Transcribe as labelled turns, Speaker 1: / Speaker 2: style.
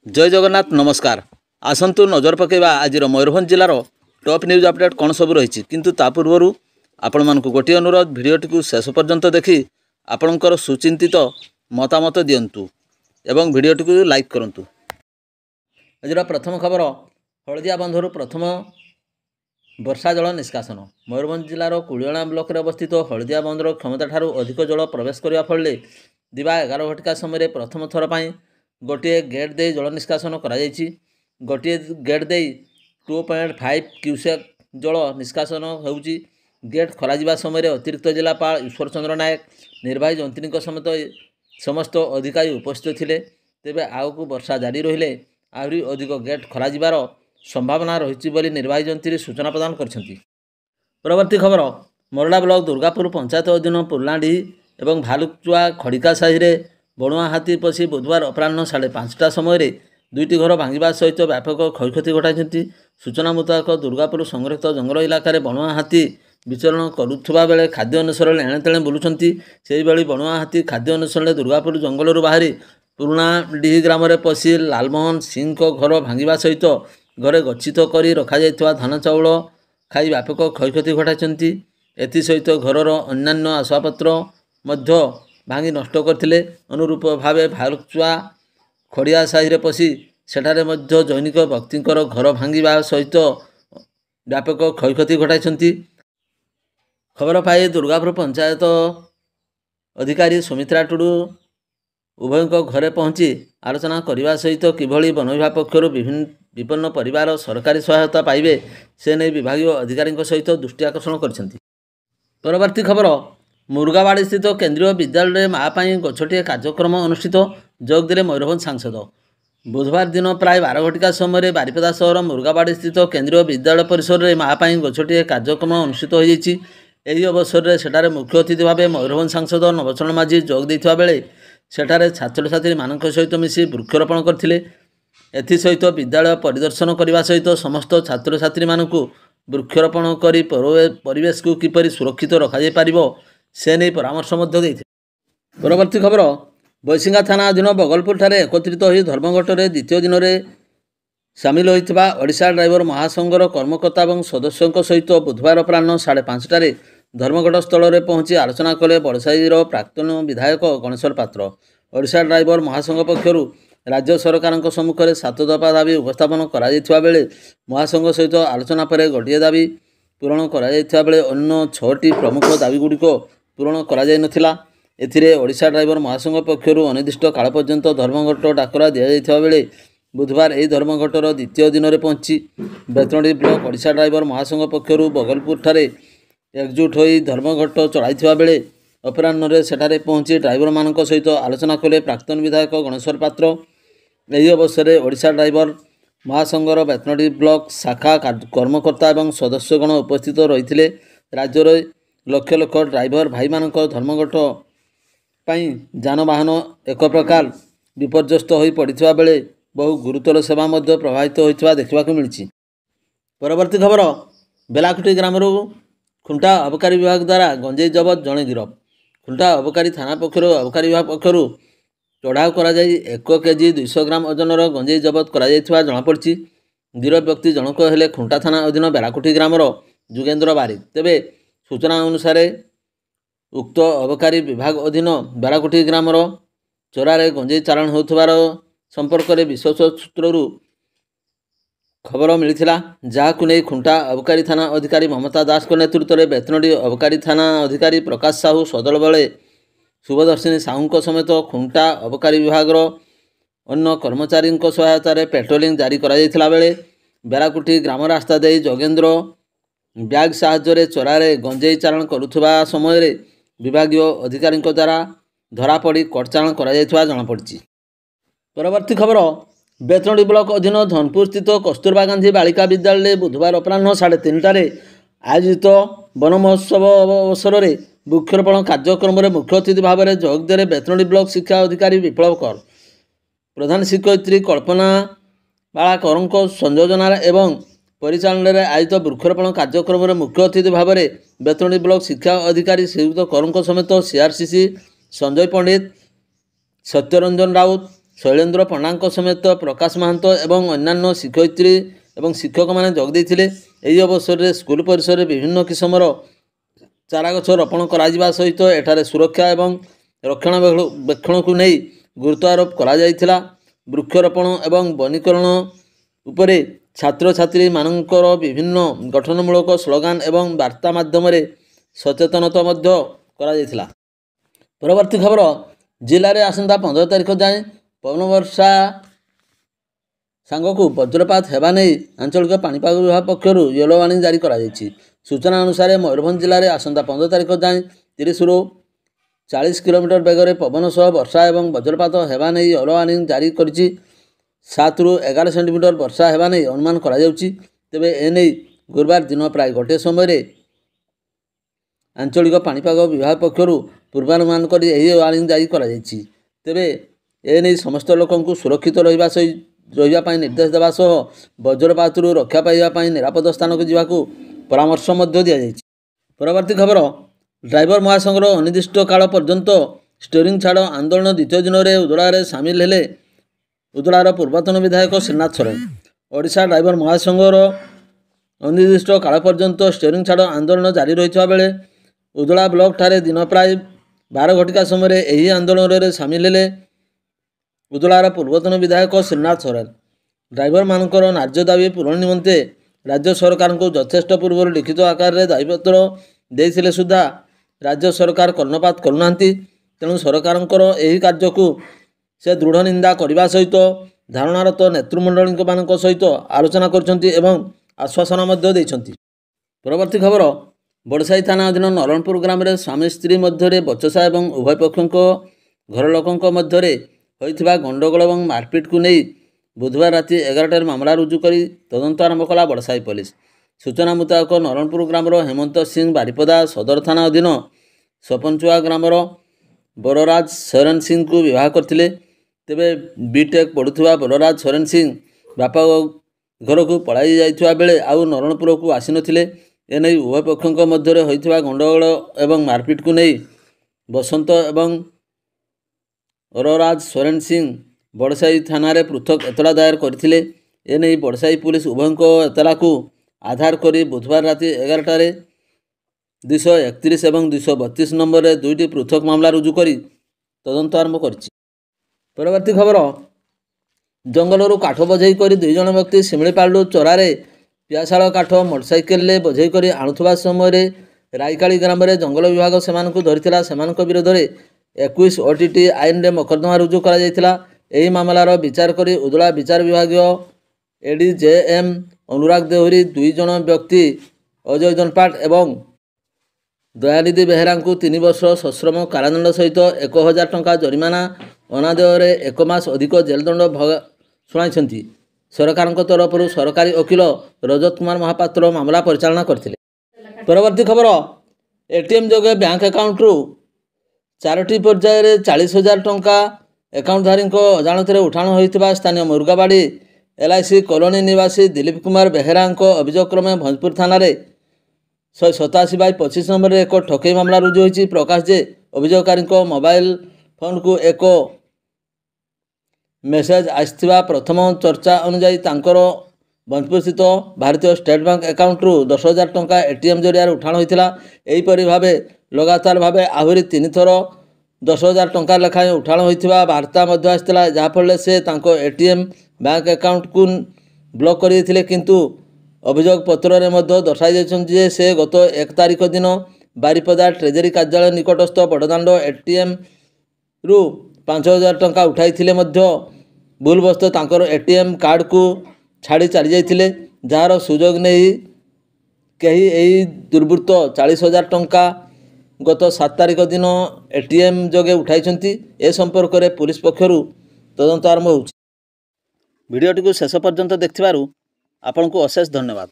Speaker 1: जय जगन्नाथ नमस्कार। आसंतु नजर पकेबा आज मयूरभंज जिलार टॉप न्यूज अपडेट कौन सब रही किंतु ता पूर्व आपण मानक गोटे अनुरोध भिडियोटी को शेष पर्यंत देखि आपणकर सुचिंतित मतामत दिंतु एवं भिडियोटी को लाइक करंतु। आज प्रथम खबर हलदिया बंधर प्रथम वर्षा जल निष्कासन। मयूरभंज जिलार कुलियणा ब्लॉक रे अवस्थित हलदिया बंधर क्षमता ठारू अधिक जल प्रवेश करने फल दिवा 11 घटिका समय प्रथम थर पर गोटे गेट दे जल निष्कासन करा गोटे गेट दे 2.5 क्यूसेक जल निष्कासन होउची। गेट खोल समय अतिरिक्त जिलापाल ईश्वर चंद्र नायक निर्वाही जंत्री समेत समस्त अधिकारी उपस्थित थिले। तेबे आगकू वर्षा जारी रहिले आहरी अधिक गेट खोल संभावना रही बोली निर्वाही जंत्री सूचना प्रदान करछंती। परवर्ती खबर मोरडा ब्लॉक दुर्गापुर पंचायत अधीन पुरलाडी एवं भालुकचुआ खड़िका साहि रे बणुआ हाथी पशि बुधवार अपराह्न 5:30 समय दुईटी घर भांगा सहित व्यापक क्षयक्षति घटाई। सूचना मुताबक दुर्गापुर संरक्षित जंगल इलाकार बणुआ हाथी विचरण करुवा बेले खाद्य अनुसरण एणेतेणे बुलुंट से बणुआ हाथी खाद्य अनुसरण दुर्गापुर जंगल बाहरी पुराणा डीही ग्राम में पशि लालमोहन सिंह घर भांगा सहित घरे गच्छित कर रखा धान चाउल खाई व्यापक क्षयक्षति घटाई। एसहित घरर अन्यान्य आसबाबपत्र भांगी नष्ट करथिले। अनुरूप भाव भालुकचुआ खड़िया साहि पशि सेठारे दैनिक व्यक्तिंकर घर भांगा सहित व्यापक क्षयक्षति घटाई। खबर पाई दुर्गापुर पंचायत अधिकारी सुमित्रा टुडू उभय घरे पहुंची आलोचना करने सहित किभली वन विभाग पक्षर विपन्न परिवार सरकारी सहायता पाइबे से नहीं विभागीय अधिकारी सहित दृष्टि आकर्षण करछंती। परवर्ती खबर मुरुगावाड़ी स्थित केंद्रीय विद्यालय माँ गछटिए कार्यक्रम अनुष्ठित जोगदेले मयूरभंज सांसद। बुधवार दिन प्राय 12 घटिका समय बारिपदा सहर मुरुगावाड़ी स्थित केंद्रीय विद्यालय परिसर में माँ गछटिए कार्यक्रम अनुष्ठित होती। यही अवसर में सेठारे मुख्य अतिथि भाव मयूरभंज सांसद नवचरण माझी जोग देइथिबा बेले सेठारे छात्र छात्री मानक सहित मिसी वृक्षरोपण करथिले। एथिसहित विद्यालय परिदर्शन करने सहित समस्त छात्र छात्री मानक वृक्षरोपण कर परिवेश को किपरि सुरक्षित रखा जाय पारिबो से नहीं परामर्श देते। परवर्ती खबर बैसिंगा थाना अधीन बगलपुर ठारे एकत्रित हो धर्मघटर द्वितीय दिन में सामिल होता ओडिशा ड्राइवर महासंघर कर्मकर्ता और सदस्यों सहित बुधवार अपराह्न 5:30 धर्मघट स्थल में पहुंची आलोचना कले बड़साईर प्राक्तन विधायक गणेश्वर पात्र। ओडिशा ड्राइवर महासंघ पक्षर राज्य सरकार सम्मुखें 7 दफा दाबी उपस्थापन करा बेले महासंघ सहित आलोचना पर गोटे दाबी पूरण करा बेले अन्य 6टी प्रमुख दाबीगुड़िक पूरण करा जाय नथिला। एथिरे ओडिशा ड्राइवर महासंघ पक्षर अनिर्दिष्ट काल पर्यंत धर्मघट डाकरा दि जाइथिबा बेले बुधवार यह धर्मघटर द्वितीय दिन में पहुंची बेतनडी ब्लॉक ओडिशा ड्राइवर महासंघ पक्षर बगलपुर ठारे एकजुट हो धर्मघट चढ़ाई बेले अपराह्न सेठारे पहुंची ड्राइवर मानक सहित आलोचना कले प्राक्तन विधायक गणेश्वर पात्र। यही अवसर में ओडिशा ड्राइवर महासंघर बेतनडी ब्लॉक शाखा कर्मकर्ता और सदस्यगण उपस्थित रही। राज्यर लक्ष लक्ष ड्राइवर भाई मानक धर्मघट पाई जानवाहन एक प्रकार विपर्यस्त हो पड़ा बेले बहु गुरुतर सेवा प्रभावित होता देखा मिली। परवर्ती खबर बेलाकुटी ग्राम खुंटा अबकारी विभाग द्वारा गंजेई जबत जड़े गिरफ। खुंटा अबकारी थाना पक्षर अबकारी विभाग पक्षर चढ़ाऊ कर 1 केजी 200 ग्राम ओजनर गंजेई जबत कर जमापड़ी। गिरफ व्यक्ति जनक हेले खुंटा थाना अधीन बेलाकुटी ग्रामर जुगेन्द्र बारिक। तेबे सूचना अनुसार उक्त अबकारी विभाग अधीन बेलाकुटी ग्रामर चोरारे गंजेई चालाण होउथबार संपर्क में विश्वास सूत्रु खबर मिलता जहां नहीं खुंटा अबकारी थाना अधिकारी ममता दास नेतृत्व में बेतनडी अबकारी थाना अधिकारी प्रकाश साहू सदल बले शुभदर्शिनी साहू समेत खुंटा अबकारी विभाग अन्य कर्मचारी सहायतार पेट्रोलिंग जारी करा बेले बेलाकुटी ग्राम रास्ता दे जोगेन्द्र ब्याग साहाय्य चोरारे गंजेई चालाण करुवा समय विभागीय अधिकारी द्वारा धरापड़ी कटचालाण करा जमापड़ी। परवर्ती खबर बेतनडी ब्लॉक अधीन धनपुर स्थित कस्तूरबा गांधी बालिका विद्यालय बुधवार अपराह्न 3:30 आयोजित वन महोत्सव अवसर में वृक्षरोपण कार्यक्रम में मुख्य अतिथि भाव में जोगदेले बेतनडी ब्लॉक शिक्षा अधिकारी विप्लव कर, प्रधान शिक्षयित्री कल्पना बाला कर संयोजना एवं परिचालन में आयोजित वृक्षरोपण कार्यक्रम में मुख्य अतिथि भाव में बेतनडी ब्लॉक शिक्षा अधिकारी श्रीयुक्त कर समेत सीआरसीसी संजय पंडित, सत्यरंजन राउत, शैलेन्द्र पंडा समेत प्रकाश महंत एवं अन्यान्य शिक्षयित्री एवं शिक्षक मैंने जोग देते। यही अवसर में स्कूल परिसर में विभिन्न किस्मर चारा गछ रोपण करा सहित एठारे सुरक्षा एवं रक्षणाबेक्षण को नहीं गुरुत्व आरोप करा जायथिला। वृक्षरोपण एवं वनीकरण उपरे छात्र छात्री मानकर विभिन्न गठनमूलक स्लोगान एवं वार्ता माध्यम सचेतनता करा जायथिला। परवर्ती खबर जिले में आसंता 15 तारिख जाए पवन वर्षा सांगक वज्रपात होगा नहीं आंचलिक पाणीपाग विभाग पक्षर येलो वार्निंग जारी करा जायछि। सूचना अनुसार मयूरभंज जिले में आसंता 15 तारिख जाए 30 ରୁ 40 किलोमीटर बेगर पवन सह वर्षा और वज्रपात होगा नहीं येलो वार्निंग जारी करिछि। 7 ରୁ 11 सेंटीमीटर वर्षा होगा नहीं अनुमान करा जाउछि। तेबे एने गुरुवार दिन प्राय गोटे समय आंचलिक पाणीपाग विभाग पक्षर पूर्वानुमान कर वार्निंग जारी करा जायछि। तेबे एने समस्त लोकंकु सुरक्षित रहिबा निर्देश देवा सह वज्रपात रक्षा पाइबा निरापद स्थान को जावाकू परामर्श दिया जायछि। परवर्ती खबर ड्राइवर महासंघर अनिर्दिष्ट काल पर्यंत स्टीयरिंग छाड़ आंदोलन द्वितीय दिन में उदड़ार सामिल हेले उदड़ार पूर्वतन विधायक श्रीनाथ सोरेन। ओडिशा ड्राइवर महासंघर अनिर्दिष्ट काल पर्यंत स्टीयरिंग छाड़ आंदोलन जारी रही बेले उदड़ा ब्लॉक ठारे दिन प्राय 12 घटिका समय यही आंदोलन में सामिल हेले उदड़ार पूर्वतन विधायक श्रीनाथ सोरेन। ड्राइवर मानकर न्याय्य दाबी पूरण निमंते राज्य सरकार को यथेष्ट पूर्व लिखित आकार में दायीपत्र देते सुधा राज्य सरकार कर्णपात करूना। तेणु सरकार यही कार्य को से दृढ़ निंदा करने सहित धारणारत नेतृमंडली सहित आलोचना करछंती एवं आश्वासन देइछंती। परवर्ती खबर बड़साई थाना अधीन नरणपुर ग्राम में स्वामी स्त्री मध्य बचसा एवं उभय पक्षों घर लोकों मध्य होइथिबा गंडगोल और मारपिट को नहीं बुधवार राति 11टार मामला रुजु कर तदंत आरंभ कला बड़साई पुलिस। सूचना मुताबक नरणपुर ग्राम हेमंत सिंह बारिपदा सदर थाना अधीन सपनचुआ ग्राम बलराज सोरेन सिंह को विवाह करते। तेबे बीटेक पढ़ुवा बलराज सोरेन सिंह बापा घर को पलाई जाइथिबा बेले आउ नरणपुर को आसी नथिले। एने उभय पक्षों मध्य होइथिबा गंडगोल एवं मारपिट को नहीं बसंत एवं बलराज सोरेन सिंह बड़साई थाना पृथक एतला दायर करथिले। एने बड़साई पुलिस उभयों एतला को आधार करी बुधवार राति 11टार 231 और 232 नंबर दुईटी पृथक मामला रुजु करी तदंत आरंभ करिछि। परवर्ती खबर जंगलरू काठ बझेई करी 2 जन व्यक्ति शिमिलीपालू चोरारे पियाशाल काठ मोटरसाइकेल बझेई करी आणुथबा समय रायकाली ग्राम में जंगल विभाग सेमानकु धरिथिला। सेमानक विरोध में 21 OTT आईन रे मकद्दमा रुजु करा जायथिला। एही मामलार विचार करी उदला विचार विभाग ADJM अनुराग देहुरी 2 जन व्यक्ति अजय जनपाट एवं दयानिधि बेहेरा को 3 वर्ष सश्रम कारादंड सहित 1000 टंका जरिमाना अनादेय 1 मास अधिक जेल दंड शुणाई। सरकार तरफ सरकारी वकिल रजत कुमार महापात्र मामला परिचालना करते। परवर्ती खबर ATM जोगे बैंक अकाउंट रु 4टी पर्यायर 40,000 टंका अकाउंटधारी अजाणत उठाण होता स्थानीय मुर्गाबाड़ी LIC कॉलोनी निवासी दिलीप कुमार बेहेरा अभियोग क्रमे भंजपुर थाना 187/25 नंबर एक ठकई मामला रुजु होती। प्रकाश जे अभियोगकारी मोबाइल फोन को एक मेसेज आसथिबा प्रथम चर्चा अनुजाई तांकर भंजपुर स्थित भारतीय स्टेट बैंक अकाउंट रु 10,000 टंका ATM जरिया उठाण होता। एहीपरि भावे लगातार भावे आहरी 3 थर 10,000 टंका लेखाएं उठाण होता वार्ता आसाला। जहाँफल से ATM बैंक अकाउंट को ब्लॉक करते किंतु अभियोग पत्र में दर्शाई जे से गत 1 तारिख दिन बारिपदा ट्रेजरी कार्यालय निकटस्थ बड़दाण्ड ATM रु 5,000 टंका उठाई भूलवश तांकर ATM कार्ड को छाड़ी चली जाते जार सुजोग नहीं कहीं यही दुर्वृत्त 40,000 टंका गत 7 तारिख दिन ATM जोगे उठाई। ए संपर्क में पुलिस पक्षर तदंत आरंभ हो। भिडियोटी को शेष पर्यंत देखिबारु आपनको अशेष धन्यवाद।